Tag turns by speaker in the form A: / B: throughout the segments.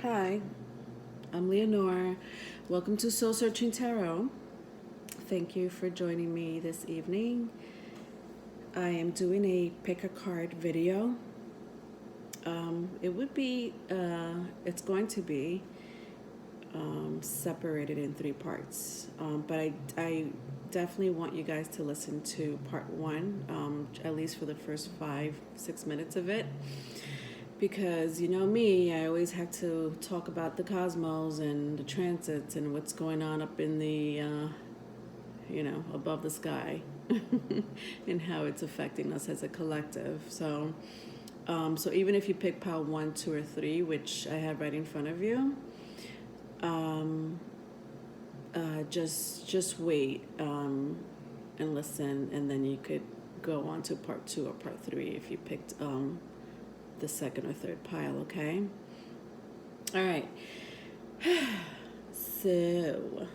A: Hi, I'm Leonore. Welcome to Soul Searching Tarot. Thank you for joining me this evening. I am doing a pick a card video. It's going to be separated in three parts. But I definitely want you guys to listen to part one, at least for the first 5-6 minutes of it. Because you know me, I always have to talk about the cosmos and the transits and what's going on up in the, above the sky and how it's affecting us as a collective. So even if you pick pile 1, 2, or 3, which I have right in front of you, just wait and listen, and then you could go on to part 2 or part 3 if you picked the second or third pile, okay? All right. So,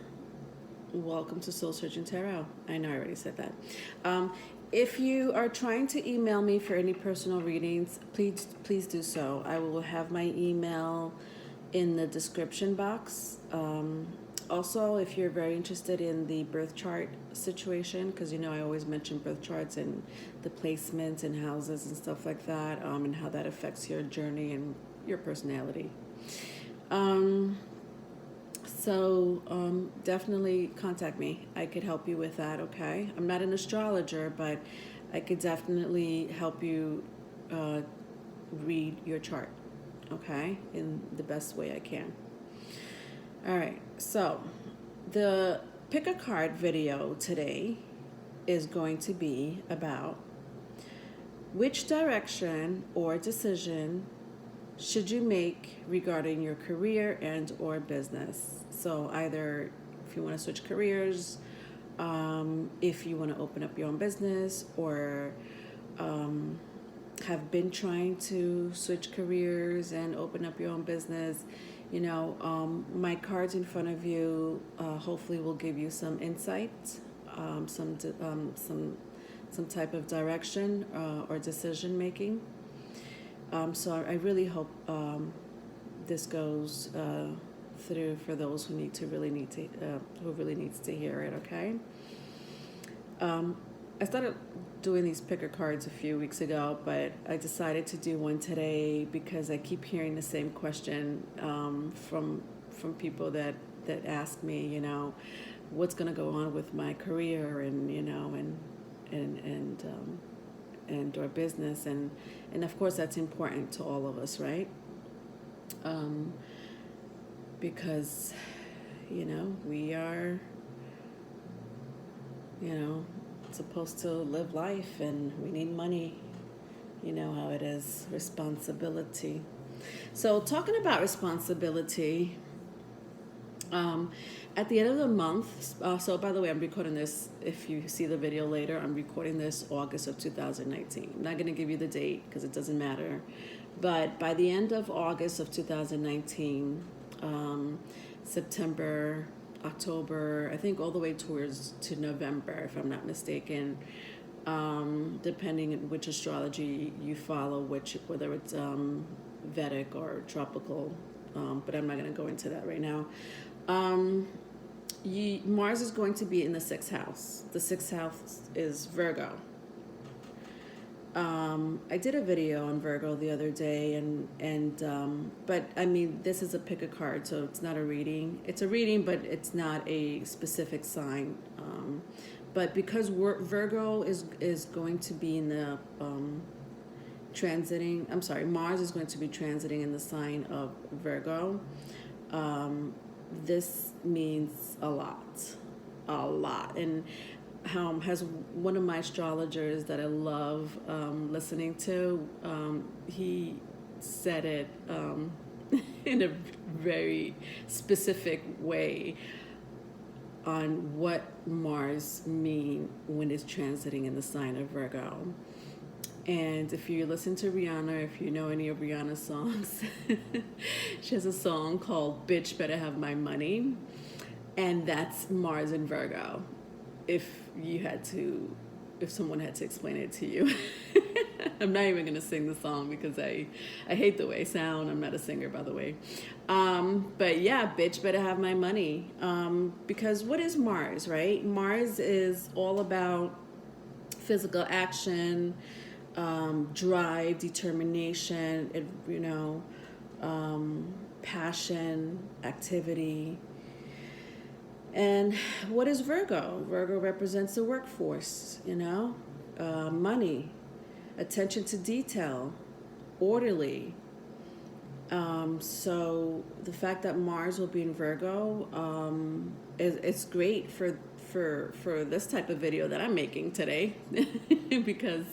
A: welcome to Soul Searching Tarot. I know I already said that. If you are trying to email me for any personal readings, please do so. I will have my email in the description box. Also, if you're very interested in the birth chart situation, because you know I always mention birth charts and the placements and houses and stuff like that, and how that affects your journey and your personality. So definitely contact me. I could help you with that, okay? I'm not an astrologer, but I could definitely help you read your chart, okay? In the best way I can. All right, so the pick a card video today is going to be about which direction or decision should you make regarding your career and or business. So either if you want to switch careers, if you want to open up your own business, or have been trying to switch careers and open up your own business. You know, my cards in front of you hopefully will give you some insight, some type of direction or decision making. So I really hope this goes through for those who really needs to hear it. Okay. I started doing these picker cards a few weeks ago, but I decided to do one today because I keep hearing the same question from people that ask me, you know, what's going to go on with my career and you know and or business, and of course that's important to all of us, right? Because you know we are supposed to live life and we need money. You know how it is, responsibility. So talking about responsibility, at the end of the month, so by the way, I'm recording this, if you see the video later, I'm recording this August of 2019. I'm not going to give you the date because it doesn't matter. But by the end of August of 2019, September, October, I think all the way to November, if I'm not mistaken, depending on which astrology you follow, whether it's Vedic or tropical, but I'm not going to go into that right now. Mars is going to be in the 6th house. The 6th house is Virgo. I did a video on Virgo the other day, but I mean, this is a pick a card, so it's not a reading. It's a reading, but it's not a specific sign. But because Virgo is going to be in the Mars is going to be transiting in the sign of Virgo. This means a lot, and has one of my astrologers that I love listening to. He said it in a very specific way on what Mars mean when it's transiting in the sign of Virgo. And if you listen to Rihanna, if you know any of Rihanna's songs, she has a song called "Bitch Better Have My Money," and that's Mars in Virgo. If someone had to explain it to you. I'm not even going to sing the song because I hate the way I sound. I'm not a singer, by the way. But yeah, bitch better have my money. Because what is Mars, right? Mars is all about physical action, drive, determination, passion, activity. And what is Virgo? Virgo represents the workforce, money, attention to detail, orderly. So the fact that Mars will be in Virgo, it's great for this type of video that I'm making today because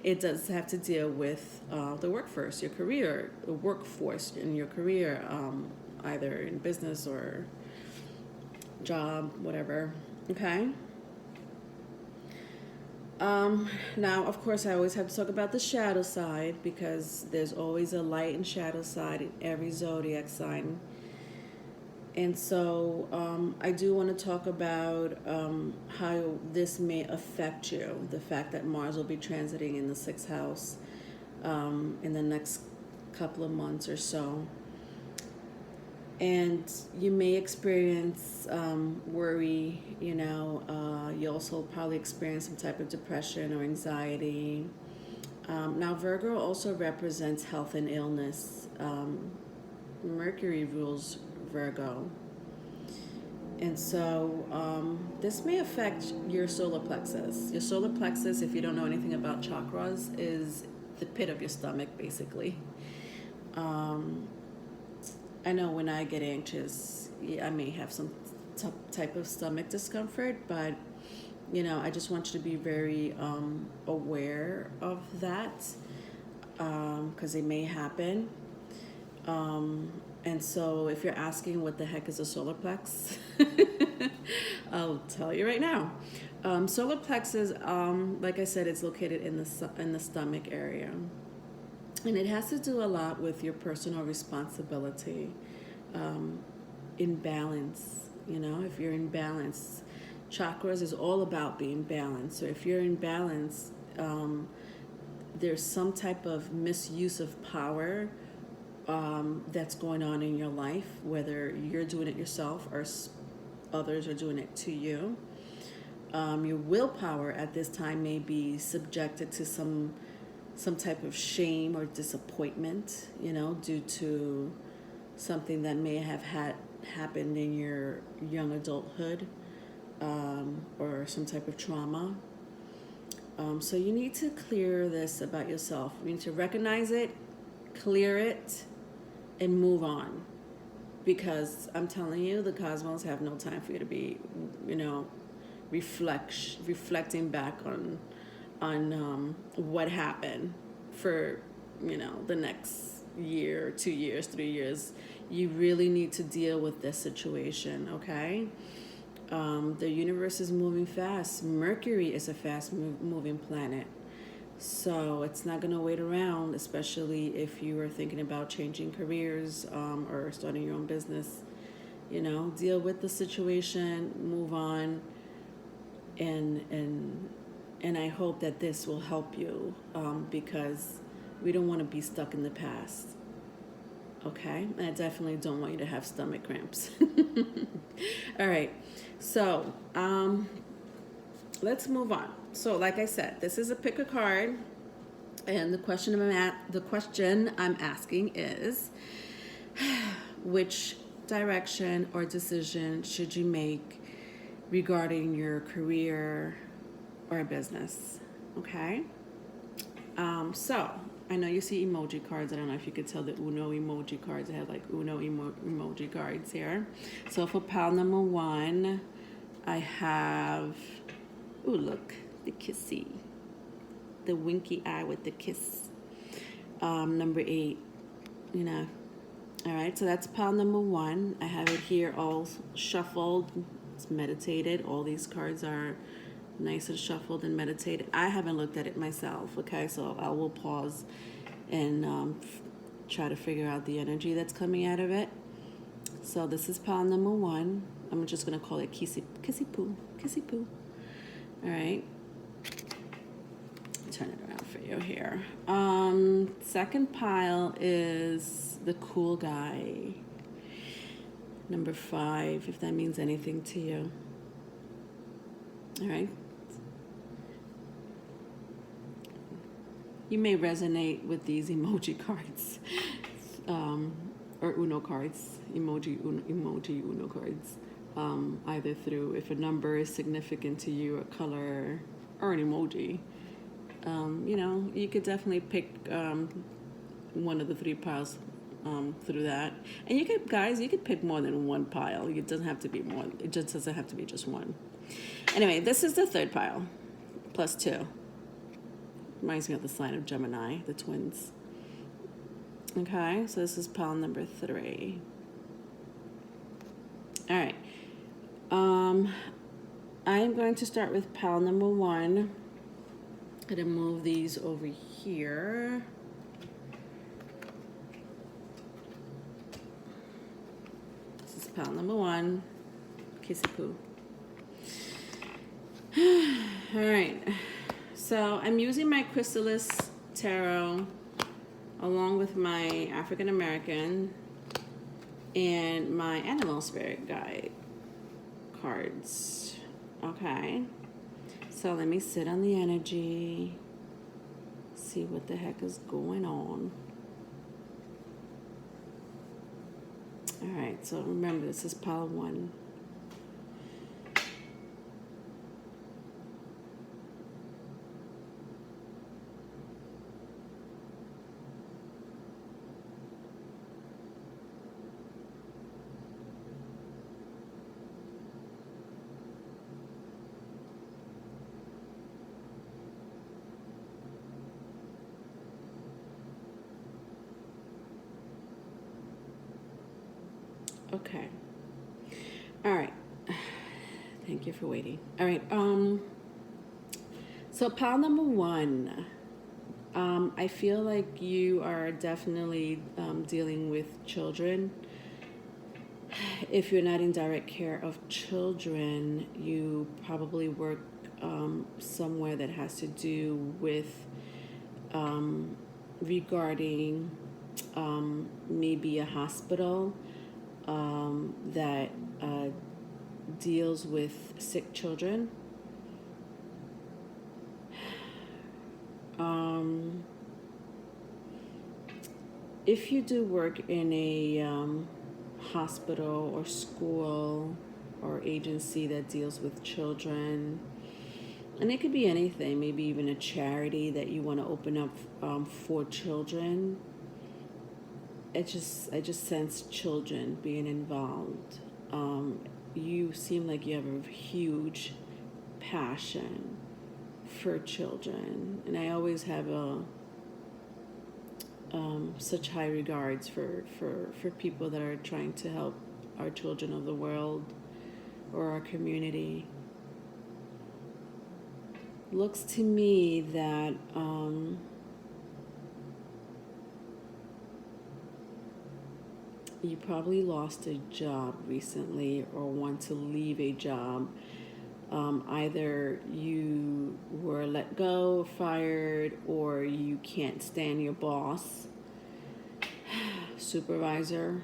A: it does have to deal with the workforce, your career, the workforce in your career, either in business or job, whatever. Okay. Now, of course, I always have to talk about the shadow side because there's always a light and shadow side in every zodiac sign. And so I do want to talk about how this may affect you. The fact that Mars will be transiting in the 6th house in the next couple of months or so. And you may experience worry, you also probably experience some type of depression or anxiety. Now, Virgo also represents health and illness. Mercury rules Virgo. And so this may affect your solar plexus. Your solar plexus, if you don't know anything about chakras, is the pit of your stomach, basically. I know when I get anxious, I may have some type of stomach discomfort, but, I just want you to be very aware of that because it may happen. And so if you're asking what the heck is a solar plex, I'll tell you right now. Solar plexus, like I said, it's located in the stomach area. And it has to do a lot with your personal responsibility, in balance. If you're in balance, chakras is all about being balanced. So if you're in balance, there's some type of misuse of power that's going on in your life, whether you're doing it yourself or others are doing it to you. Your willpower at this time may be subjected to some type of shame or disappointment, due to something that may have happened in your young adulthood, or some type of trauma. So you need to clear this about yourself. You need to recognize it, clear it, and move on. Because I'm telling you, the cosmos have no time for you to be, reflecting back on what happened for the next year, 2 years, 3 years. You really need to deal with this situation, okay? The universe is moving fast. Mercury is a fast moving planet, so it's not going to wait around, especially if you are thinking about changing careers or starting your own business. Deal with the situation, move on, and I hope that this will help you because we don't want to be stuck in the past. Okay? And I definitely don't want you to have stomach cramps. All right. So let's move on. So like I said, this is a pick a card. And the question I'm asking is, which direction or decision should you make regarding your career or business? Okay. So I know you see emoji cards. I don't know if you could tell the Uno emoji cards. I have like Uno emoji cards here. So for pile number 1, I have, look, the kissy, the winky eye with the kiss. Number 8, all right, so that's pile number 1. I have it here all shuffled. It's meditated. All these cards are nice and shuffled and meditated. I haven't looked at it myself, okay? So I will pause and try to figure out the energy that's coming out of it. So this is pile number 1. I'm just going to call it kissy poo. All right. turn it around for you here. Second pile is the cool guy. Number 5, if that means anything to you. All right. You may resonate with these emoji cards, or Uno cards, emoji Uno cards, either through if a number is significant to you, a color, or an emoji. You know, you could definitely pick one of the 3 piles through that. And you could, guys, you could pick more than 1 pile. It doesn't have to be more. It just doesn't have to be just one. Anyway, this is the 3rd pile, plus 2. Reminds me of the sign of Gemini, the twins. Okay, so this is pile number 3. All right. I'm going to start with pile number 1. I'm going to move these over here. This is pile number 1. Kissy poo. All right. So I'm using my Chrysalis Tarot along with my African American and my Animal Spirit Guide cards. Okay. So let me sit on the energy, see what the heck is going on. All right. So remember, this is pile 1. Okay. All right. Thank you for waiting. All right. So pile number 1. I feel like you are definitely dealing with children. If you're not in direct care of children, you probably work somewhere that has to do with regarding maybe a hospital that deals with sick children. If you do work in a hospital or school or agency that deals with children, and it could be anything, maybe even a charity that you want to open up for children, I just sense children being involved. You seem like you have a huge passion for children, and I always have such high regards for people that are trying to help our children of the world or our community. Looks to me that you probably lost a job recently or want to leave a job. Either you were let go, fired, or you can't stand your boss, supervisor.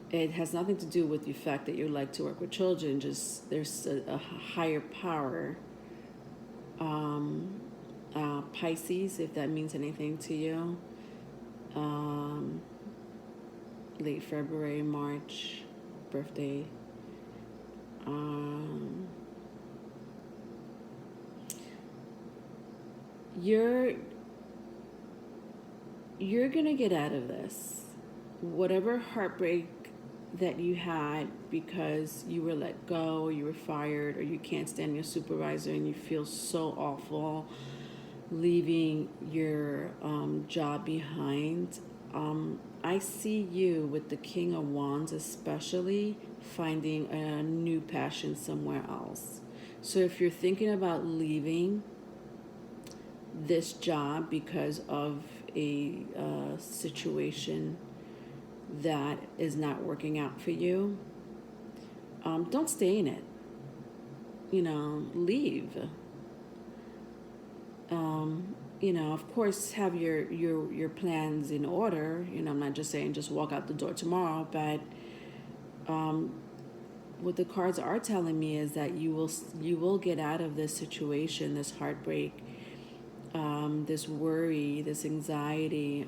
A: It has nothing to do with the fact that you like to work with children, just there's a higher power. Pisces, if that means anything to you. Late February, March, birthday. You're gonna get out of this. Whatever heartbreak that you had because you were let go, or you were fired, or you can't stand your supervisor and you feel so awful leaving your job behind. I see you with the King of Wands especially finding a new passion somewhere else. So if you're thinking about leaving this job because of a situation that is not working out for you, don't stay in it. Leave. Of course, have your plans in order. I'm not just saying just walk out the door tomorrow, but what the cards are telling me is that you will get out of this situation, this heartbreak, this worry, this anxiety.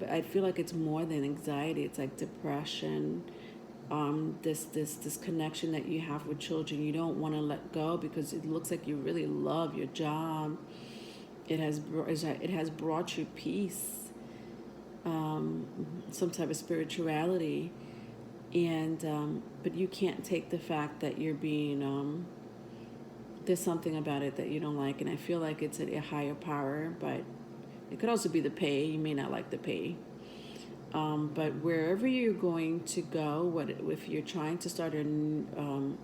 A: I feel like it's more than anxiety. It's like depression. This connection that you have with children, you don't want to let go because it looks like you really love your job. It has brought you peace, some type of spirituality, and but you can't take the fact that you're being there's something about it that you don't like, and I feel like it's a higher power, but it could also be the pay. You may not like the pay. But wherever you're going to go, if you're trying to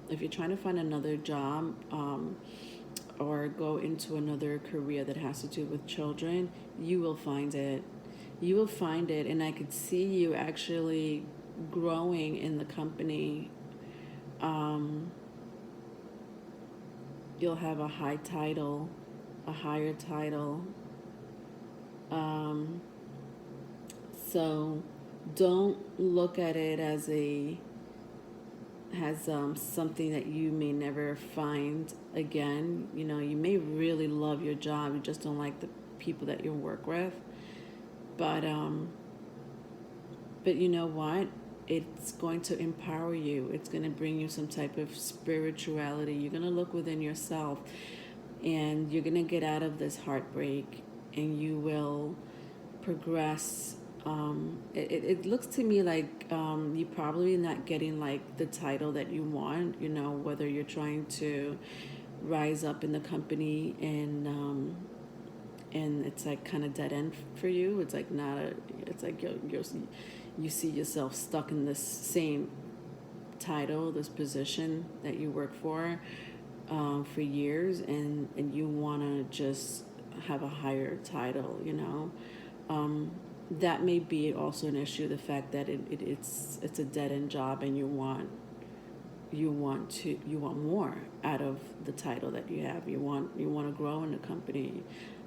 A: if you're trying to find another job, or go into another career that has to do with children, you will find it. You will find it, and I could see you actually growing in the company. You'll have a high title, a higher title. So don't look at it as something that you may never find again. You may really love your job, you just don't like the people that you work with. But you know what? It's going to empower you. It's going to bring you some type of spirituality. You're going to look within yourself, and you're going to get out of this heartbreak, and you will progress. It looks to me like you're probably not getting like the title that you want, whether you're trying to rise up in the company, and it's like kind of dead end for you. It's like it's like you see yourself stuck in this same title, this position that you work for years, and you want to just have a higher title, that may be also an issue, the fact that it's a dead end job, and you want more out of the title that you have. You want to grow in the company,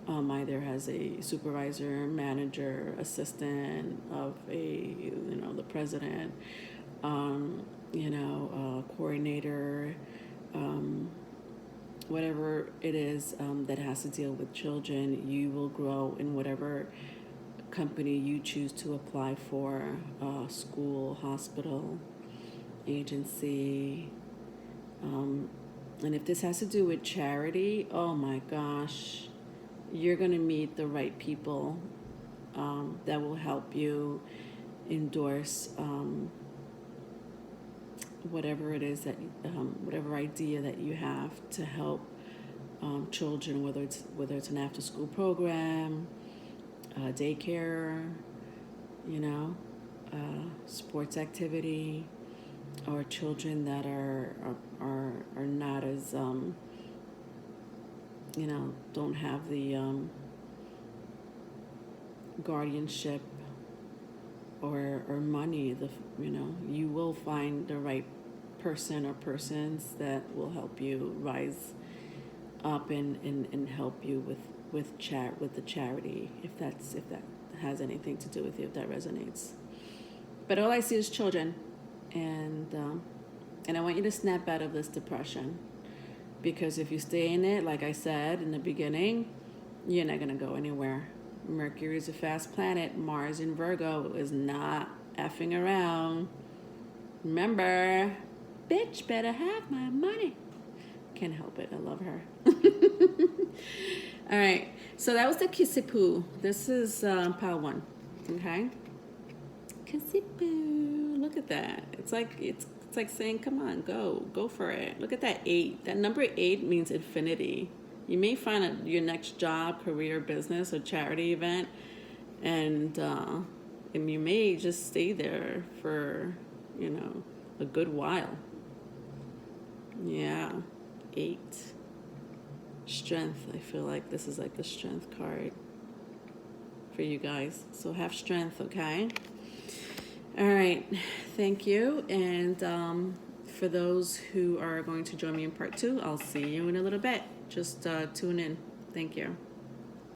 A: either as a supervisor, manager, assistant of the president, coordinator, whatever it is that has to deal with children. You will grow in whatever company you choose to apply for, school, hospital, agency. And if this has to do with charity, oh my gosh, you're going to meet the right people that will help you endorse whatever it is that whatever idea that you have to help children, whether it's an after school program, daycare, sports activity, or children that are not as don't have the guardianship or money. You will find the right person or persons that will help you rise up and help you with the charity, if that has anything to do with you, if that resonates. But all I see is children, and I want you to snap out of this depression, because if you stay in it, like I said in the beginning, you're not gonna go anywhere. Mercury is a fast planet. Mars in Virgo is not effing around. Remember, bitch better have my money. Can't help it. I love her. All right. So that was the Kissy-poo. This is pile 1. Okay. Kissy-poo. Look at that. It's like saying, come on, go for it. Look at that 8. That number 8 means infinity. You may find your next job, career, business, or charity event, and you may just stay there for a good while. Yeah. 8. Strength. I feel like this is like the strength card for you guys. So have strength, okay? All right. Thank you. And for those who are going to join me in part 2, I'll see you in a little bit. Just tune in. Thank you.